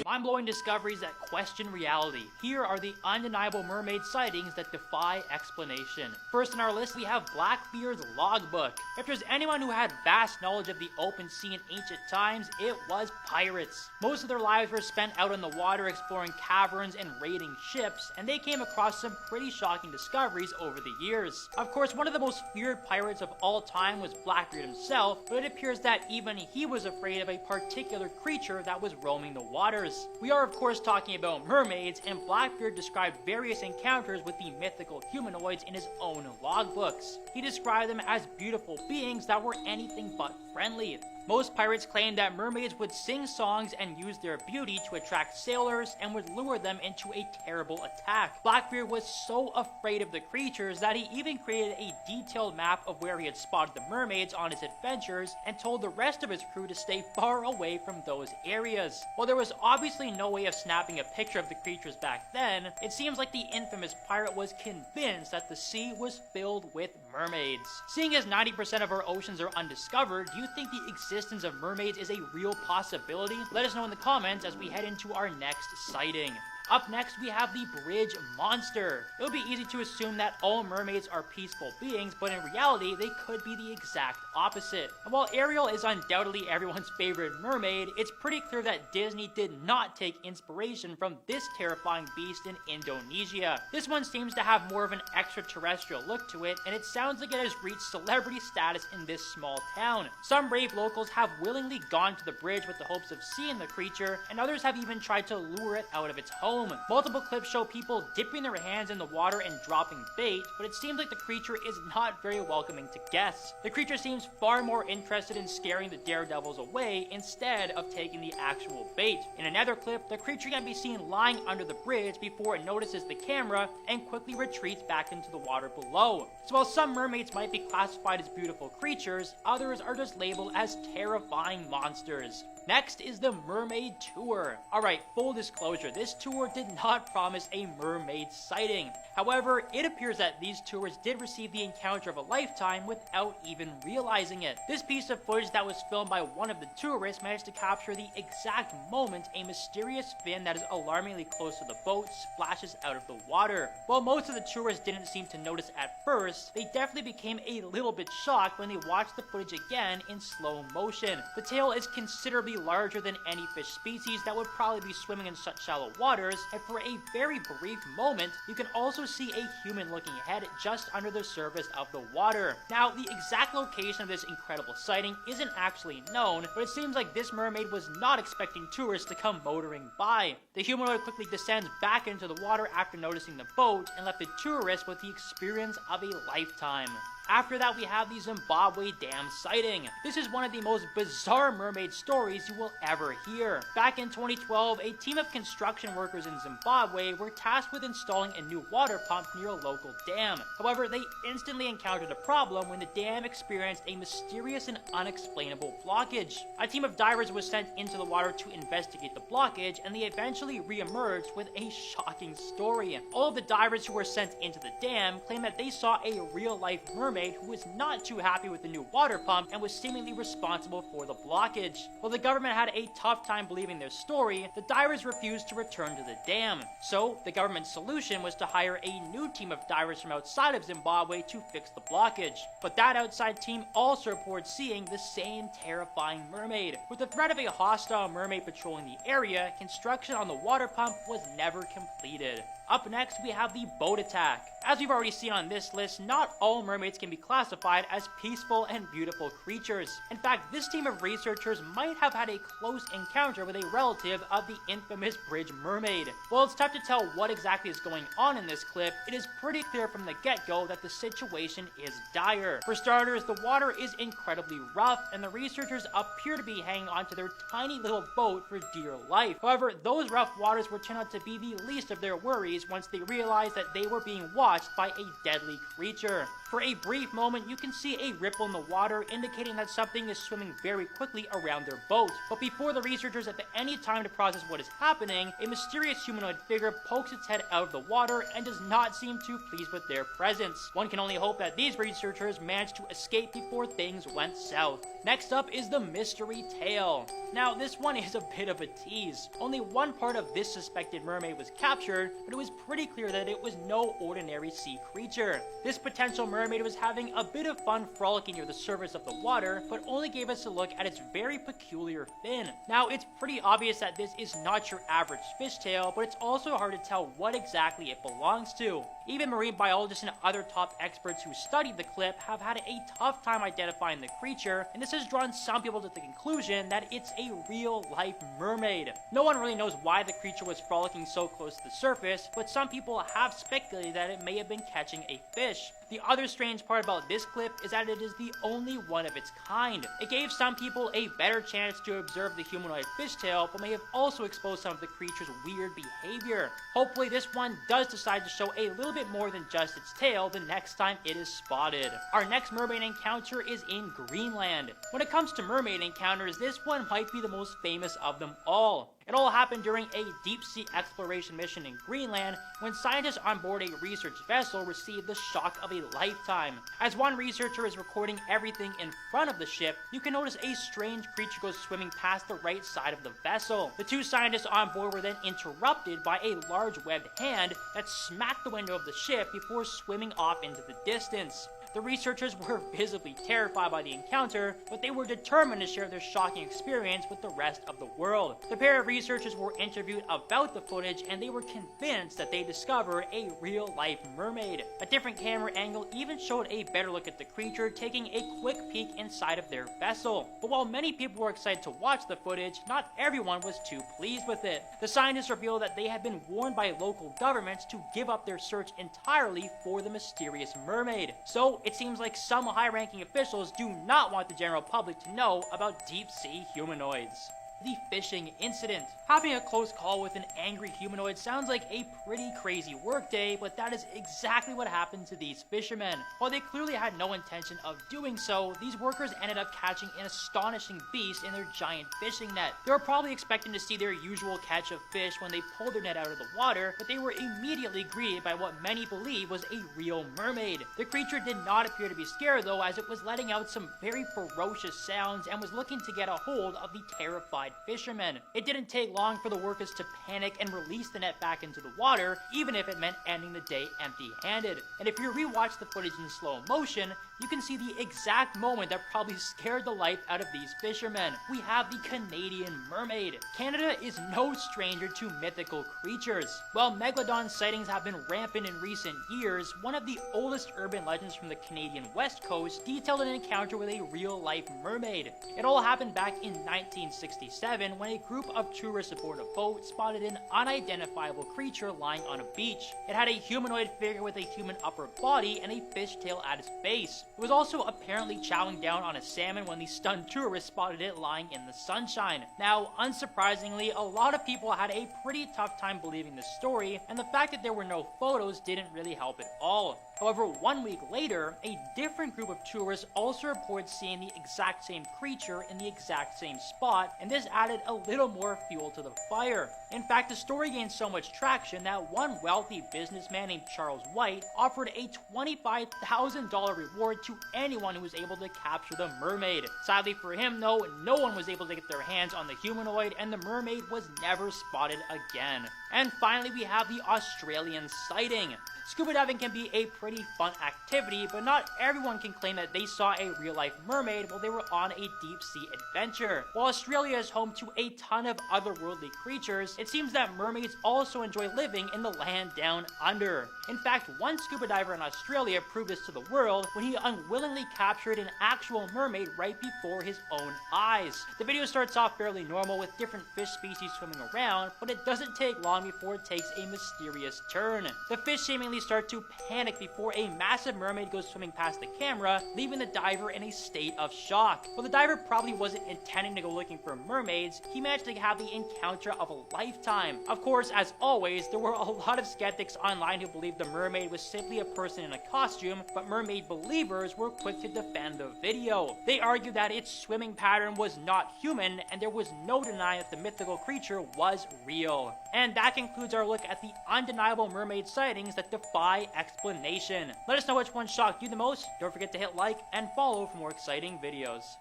Mind-blowing discoveries that question reality. Here are the undeniable mermaid sightings that defy explanation. First on our list, we have Blackbeard's logbook. If there's anyone who had vast knowledge of the open sea in ancient times, it was pirates. Most of their lives were spent out on the water exploring caverns and raiding ships, and they came across some pretty shocking discoveries over the years. Of course, one of the most feared pirates of all time was Blackbeard himself, but it appears that even he was afraid of a particular creature that was roaming the waters. We are of course talking about mermaids, and Blackbeard described various encounters with the mythical humanoids in his own logbooks. He described them as beautiful beings that were anything but friendly. Most pirates claimed that mermaids would sing songs and use their beauty to attract sailors and would lure them into a terrible attack. Blackbeard was so afraid of the creatures that he even created a detailed map of where he had spotted the mermaids on his adventures and told the rest of his crew to stay far away from those areas. While there was obviously no way of snapping a picture of the creatures back then, it seems like the infamous pirate was convinced that the sea was filled with mermaids. Seeing as 90% of our oceans are undiscovered, do you think the existence of mermaids is a real possibility? Let us know in the comments as we head into our next sighting. Up next, we have the bridge monster. It would be easy to assume that all mermaids are peaceful beings, but in reality, they could be the exact opposite. And while Ariel is undoubtedly everyone's favorite mermaid, it's pretty clear that Disney did not take inspiration from this terrifying beast in Indonesia. This one seems to have more of an extraterrestrial look to it, and it sounds like it has reached celebrity status in this small town. Some brave locals have willingly gone to the bridge with the hopes of seeing the creature, and others have even tried to lure it out of its home. Multiple clips show people dipping their hands in the water and dropping bait, but it seems like the creature is not very welcoming to guests. The creature seems far more interested in scaring the daredevils away instead of taking the actual bait. In another clip, the creature can be seen lying under the bridge before it notices the camera and quickly retreats back into the water below. So while some mermaids might be classified as beautiful creatures, others are just labeled as terrifying monsters. Next is the Mermaid Tour. Alright, full disclosure, this tour did not promise a mermaid sighting. However, it appears that these tours did receive the encounter of a lifetime without even realizing it. This piece of footage that was filmed by one of the tourists managed to capture the exact moment a mysterious fin that is alarmingly close to the boat splashes out of the water. While most of the tourists didn't seem to notice at first, they definitely became a little bit shocked when they watched the footage again in slow motion. The tail is considerably larger than any fish species that would probably be swimming in such shallow waters, and for a very brief moment, you can also see a human-looking head just under the surface of the water. Now, the exact location of this incredible sighting isn't actually known, but it seems like this mermaid was not expecting tourists to come motoring by. The humanoid quickly descends back into the water after noticing the boat and left the tourists with the experience of a lifetime. After that, we have the Zimbabwe Dam sighting. This is one of the most bizarre mermaid stories you will ever hear. Back in 2012, a team of construction workers in Zimbabwe were tasked with installing a new water pump near a local dam. However, they instantly encountered a problem when the dam experienced a mysterious and unexplainable blockage. A team of divers was sent into the water to investigate the blockage, and they eventually re-emerged with a shocking story. All of the divers who were sent into the dam claimed that they saw a real-life mermaid who was not too happy with the new water pump and was seemingly responsible for the blockage. While the government had a tough time believing their story, the divers refused to return to the dam. So, the government's solution was to hire a new team of divers from outside of Zimbabwe to fix the blockage. But that outside team also reported seeing the same terrifying mermaid. With the threat of a hostile mermaid patrolling the area, construction on the water pump was never completed. Up next, we have the boat attack. As we've already seen on this list, not all mermaids can be classified as peaceful and beautiful creatures. In fact, this team of researchers might have had a close encounter with a relative of the infamous bridge mermaid. While it's tough to tell what exactly is going on in this clip, it is pretty clear from the get-go that the situation is dire. For starters, the water is incredibly rough, and the researchers appear to be hanging onto their tiny little boat for dear life. However, those rough waters would turn out to be the least of their worries once they realized that they were being watched by a deadly creature. For a brief moment, you can see a ripple in the water indicating that something is swimming very quickly around their boat. But before the researchers have any time to process what is happening, a mysterious humanoid figure pokes its head out of the water and does not seem too pleased with their presence. One can only hope that these researchers managed to escape before things went south. Next up is the mystery tail. Now, this one is a bit of a tease. Only one part of this suspected mermaid was captured, but it was pretty clear that it was no ordinary sea creature. This potential mermaid was having a bit of fun frolicking near the surface of the water, but only gave us a look at its very peculiar fin. Now, it's pretty obvious that this is not your average fishtail, but it's also hard to tell what exactly it belongs to. Even marine biologists and other top experts who studied the clip have had a tough time identifying the creature, and this has drawn some people to the conclusion that it's a real-life mermaid. No one really knows why the creature was frolicking so close to the surface, but some people have speculated that it may have been catching a fish. The other strange part about this clip is that it is the only one of its kind. It gave some people a better chance to observe the humanoid fishtail, but may have also exposed some of the creature's weird behavior. Hopefully this one does decide to show a little bit more than just its tail the next time it is spotted. Our next mermaid encounter is in Greenland. When it comes to mermaid encounters, this one might be the most famous of them all. It all happened during a deep-sea exploration mission in Greenland when scientists on board a research vessel received the shock of a lifetime. As one researcher is recording everything in front of the ship, you can notice a strange creature goes swimming past the right side of the vessel. The two scientists on board were then interrupted by a large webbed hand that smacked the window of the ship before swimming off into the distance. The researchers were visibly terrified by the encounter, but they were determined to share their shocking experience with the rest of the world. The pair of researchers were interviewed about the footage, and they were convinced that they discovered a real-life mermaid. A different camera angle even showed a better look at the creature, taking a quick peek inside of their vessel. But while many people were excited to watch the footage, not everyone was too pleased with it. The scientists revealed that they had been warned by local governments to give up their search entirely for the mysterious mermaid. So it seems like some high-ranking officials do not want the general public to know about deep-sea humanoids. The fishing incident. Having a close call with an angry humanoid sounds like a pretty crazy workday, but that is exactly what happened to these fishermen. While they clearly had no intention of doing so, these workers ended up catching an astonishing beast in their giant fishing net. They were probably expecting to see their usual catch of fish when they pulled their net out of the water, but they were immediately greeted by what many believe was a real mermaid. The creature did not appear to be scared though, as it was letting out some very ferocious sounds and was looking to get a hold of the terrified fishermen. It didn't take long for the workers to panic and release the net back into the water, even if it meant ending the day empty-handed. And if you rewatch the footage in slow motion, you can see the exact moment that probably scared the life out of these fishermen. We have the Canadian mermaid. Canada is no stranger to mythical creatures. While megalodon sightings have been rampant in recent years, one of the oldest urban legends from the Canadian West Coast detailed an encounter with a real-life mermaid. It all happened back in 1967 when a group of tourists aboard a boat spotted an unidentifiable creature lying on a beach. It had a humanoid figure with a human upper body and a fishtail at its base. It was also apparently chowing down on a salmon when the stunned tourists spotted it lying in the sunshine. Now, unsurprisingly, a lot of people had a pretty tough time believing the story, and the fact that there were no photos didn't really help at all. However, 1 week later, a different group of tourists also reported seeing the exact same creature in the exact same spot, and this added a little more fuel to the fire. In fact, the story gained so much traction that one wealthy businessman named Charles White offered a $25,000 reward to anyone who was able to capture the mermaid. Sadly for him though, no one was able to get their hands on the humanoid, and the mermaid was never spotted again. And finally, we have the Australian sighting. Scuba diving can be a pretty fun activity, but not everyone can claim that they saw a real-life mermaid while they were on a deep-sea adventure. While Australia is home to a ton of otherworldly creatures, it seems that mermaids also enjoy living in the land down under. In fact, one scuba diver in Australia proved this to the world when he unwillingly captured an actual mermaid right before his own eyes. The video starts off fairly normal with different fish species swimming around, but it doesn't take long before it takes a mysterious turn. The fish seemingly start to panic before before a massive mermaid goes swimming past the camera, leaving the diver in a state of shock. While the diver probably wasn't intending to go looking for mermaids, he managed to have the encounter of a lifetime. Of course, as always, there were a lot of skeptics online who believed the mermaid was simply a person in a costume, but mermaid believers were quick to defend the video. They argued that its swimming pattern was not human, and there was no denying that the mythical creature was real. And that concludes our look at the undeniable mermaid sightings that defy explanation. Let us know which one shocked you the most. Don't forget to hit like and follow for more exciting videos.